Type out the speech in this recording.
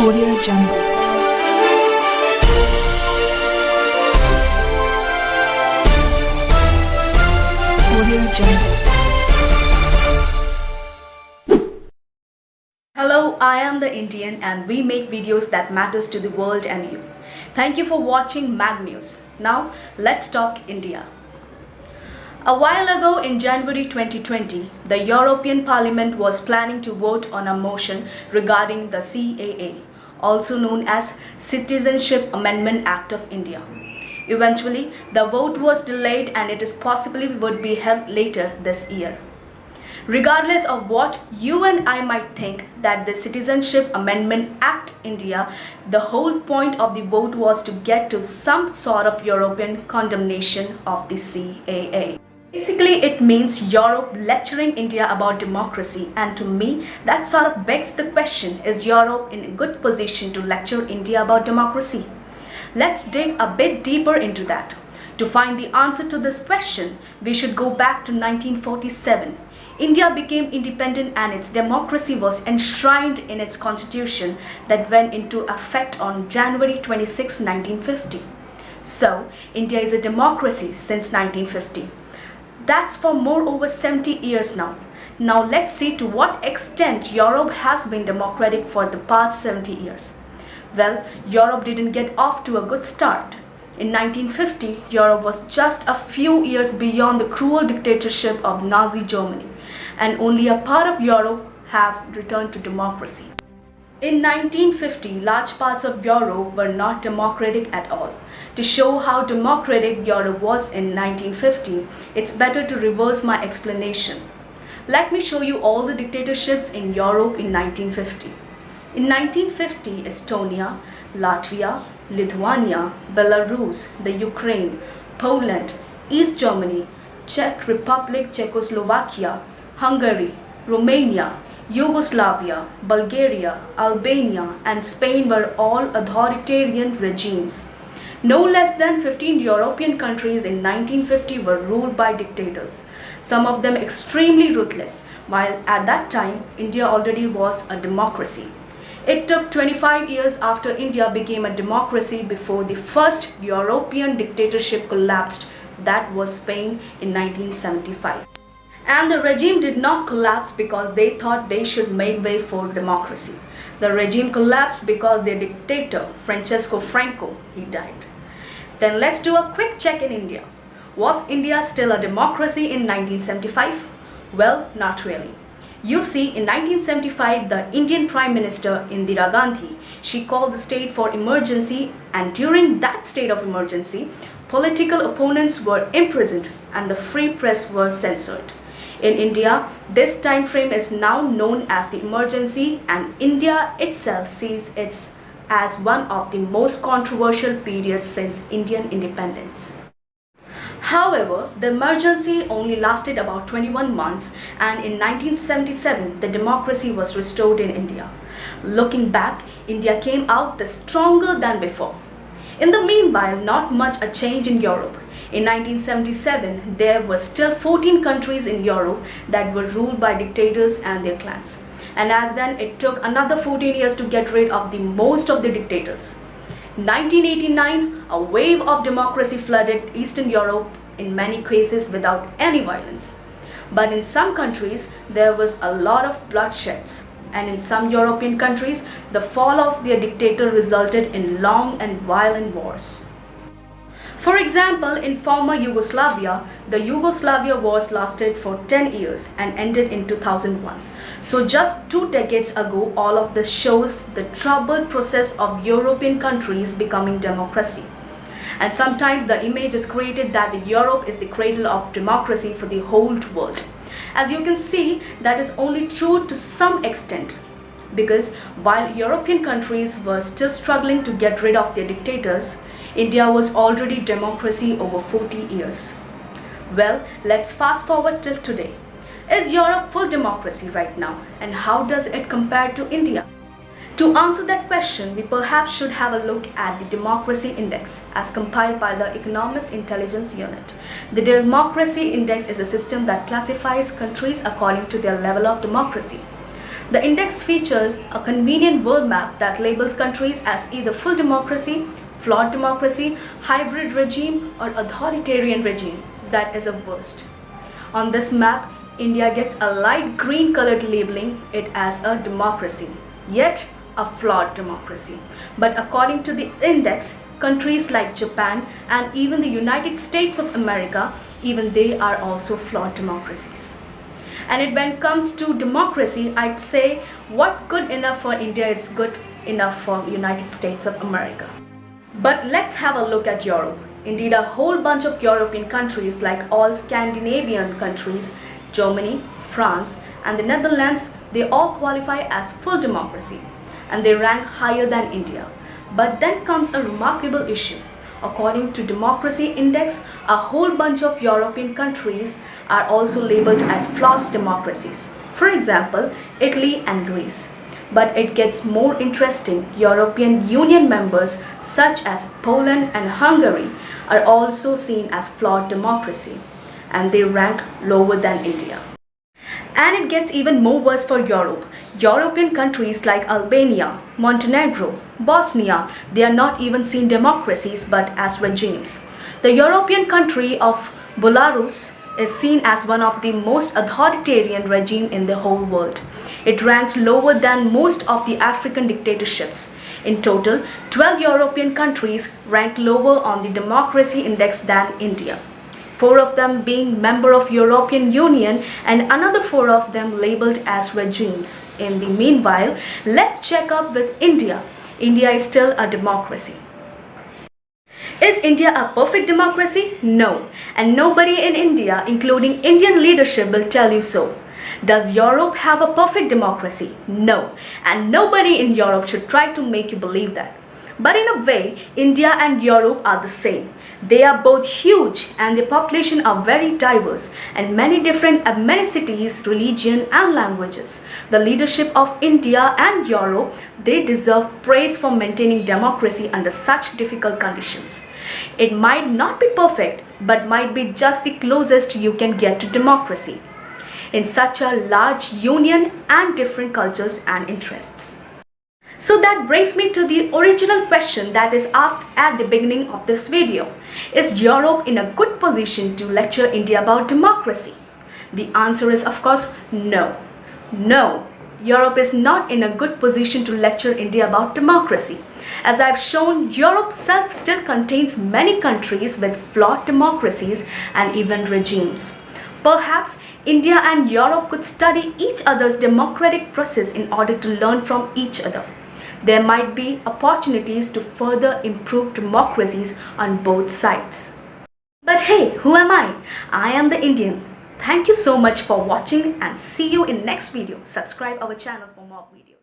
Audio Jungle. Audio Jungle. Hello, I am the Indian and we make videos that matters to the world and you. Thank you for watching MagNewz. Now let's talk India. A while ago in January 2020, the European Parliament was planning to vote on a motion regarding the CAA, also known as Citizenship Amendment Act of India. Eventually, the vote was delayed and it is possibly would be held later this year. Regardless of what you and I might think that the Citizenship Amendment Act India, the whole point of the vote was to get to some sort of European condemnation of the CAA. Basically, it means Europe lecturing India about democracy, and to me, that sort of begs the question, is Europe in a good position to lecture India about democracy? Let's dig a bit deeper into that. To find the answer to this question, we should go back to 1947. India became independent and its democracy was enshrined in its constitution that went into effect on January 26, 1950. So, India is a democracy since 1950. That's for more over 70 years now. Now let's see to what extent Europe has been democratic for the past 70 years. Well, Europe didn't get off to a good start. In 1950, Europe was just a few years beyond the cruel dictatorship of Nazi Germany, and only a part of Europe have returned to democracy. In 1950, large parts of Europe were not democratic at all. To show how democratic Europe was in 1950, it's better to reverse my explanation. Let me show you all the dictatorships in Europe in 1950. In 1950, Estonia, Latvia, Lithuania, Belarus, the Ukraine, Poland, East Germany, Czech Republic, Czechoslovakia, Hungary, Romania, Yugoslavia, Bulgaria, Albania, and Spain were all authoritarian regimes. No less than 15 European countries in 1950 were ruled by dictators, some of them extremely ruthless, while at that time India already was a democracy. It took 25 years after India became a democracy before the first European dictatorship collapsed, that was Spain in 1975. And the regime did not collapse because they thought they should make way for democracy. The regime collapsed because their dictator, Francesco Franco, he died. Then let's do a quick check in India. Was India still a democracy in 1975? Well, not really. You see, in 1975, the Indian Prime Minister Indira Gandhi, she called the state for emergency, and during that state of emergency, political opponents were imprisoned and the free press was censored. In India, this time frame is now known as the emergency, and India itself sees it as one of the most controversial periods since Indian independence. However, the emergency only lasted about 21 months, and in 1977, the democracy was restored in India. Looking back, India came out the stronger than before. In the meanwhile, not much a change in Europe. In 1977, there were still 14 countries in Europe that were ruled by dictators and their clans. And as then, it took another 14 years to get rid of the most of the dictators. In 1989, a wave of democracy flooded Eastern Europe, in many cases without any violence. But in some countries, there was a lot of bloodsheds. And in some European countries, the fall of their dictator resulted in long and violent wars. For example, in former Yugoslavia, the Yugoslavia wars lasted for 10 years and ended in 2001. So just 2 decades ago, all of this shows the troubled process of European countries becoming democracy. And sometimes the image is created that the Europe is the cradle of democracy for the whole world. As you can see, that is only true to some extent, because while European countries were still struggling to get rid of their dictators, India was already democracy over 40 years. Well, let's fast forward till today. Is Europe full democracy right now, and how does it compare to India? To answer that question, we perhaps should have a look at the Democracy Index as compiled by the Economist Intelligence Unit. The Democracy Index is a system that classifies countries according to their level of democracy. The index features a convenient world map that labels countries as either full democracy, flawed democracy, hybrid regime, or authoritarian regime that is a worst. On this map, India gets a light green colored labeling it as a democracy, yet a flawed democracy. But according to the index, countries like Japan and even the United States of America, even they are also flawed democracies. And when it comes to democracy, I'd say what good enough for India is good enough for United States of America. But let's have a look at Europe. Indeed, a whole bunch of European countries like all Scandinavian countries, Germany, France, and the Netherlands, they all qualify as full democracy and they rank higher than India. But then comes a remarkable issue. According to Democracy Index, a whole bunch of European countries are also labeled as flawed democracies. For example, Italy and Greece. But it gets more interesting. European Union members such as Poland and Hungary are also seen as flawed democracy and they rank lower than India. And it gets even more worse for Europe. European countries like Albania, Montenegro, Bosnia, they are not even seen democracies but as regimes. The European country of Belarus is seen as one of the most authoritarian regime in the whole world. It ranks lower than most of the African dictatorships. In total, 12 European countries rank lower on the democracy index than India. 4 of them being member of European Union and another 4 of them labeled as regimes. In the meanwhile, let's check up with India. India is still a democracy. Is India a perfect democracy? No. And nobody in India, including Indian leadership, will tell you so. Does Europe have a perfect democracy? No. And nobody in Europe should try to make you believe that. But in a way, India and Europe are the same. They are both huge and their population are very diverse and many different ethnicities, religion and languages. The leadership of India and Europe, they deserve praise for maintaining democracy under such difficult conditions. It might not be perfect, but might be just the closest you can get to democracy in such a large union and different cultures and interests. So that brings me to the original question that is asked at the beginning of this video. Is Europe in a good position to lecture India about democracy? The answer is of course no. No, Europe is not in a good position to lecture India about democracy. As I've shown, Europe still contains many countries with flawed democracies and even regimes. Perhaps India and Europe could study each other's democratic process in order to learn from each other. There might be opportunities to further improve democracies on both sides. But hey, who am I? I am the Indian. Thank you so much for watching and see you in next video. Subscribe our channel for more videos.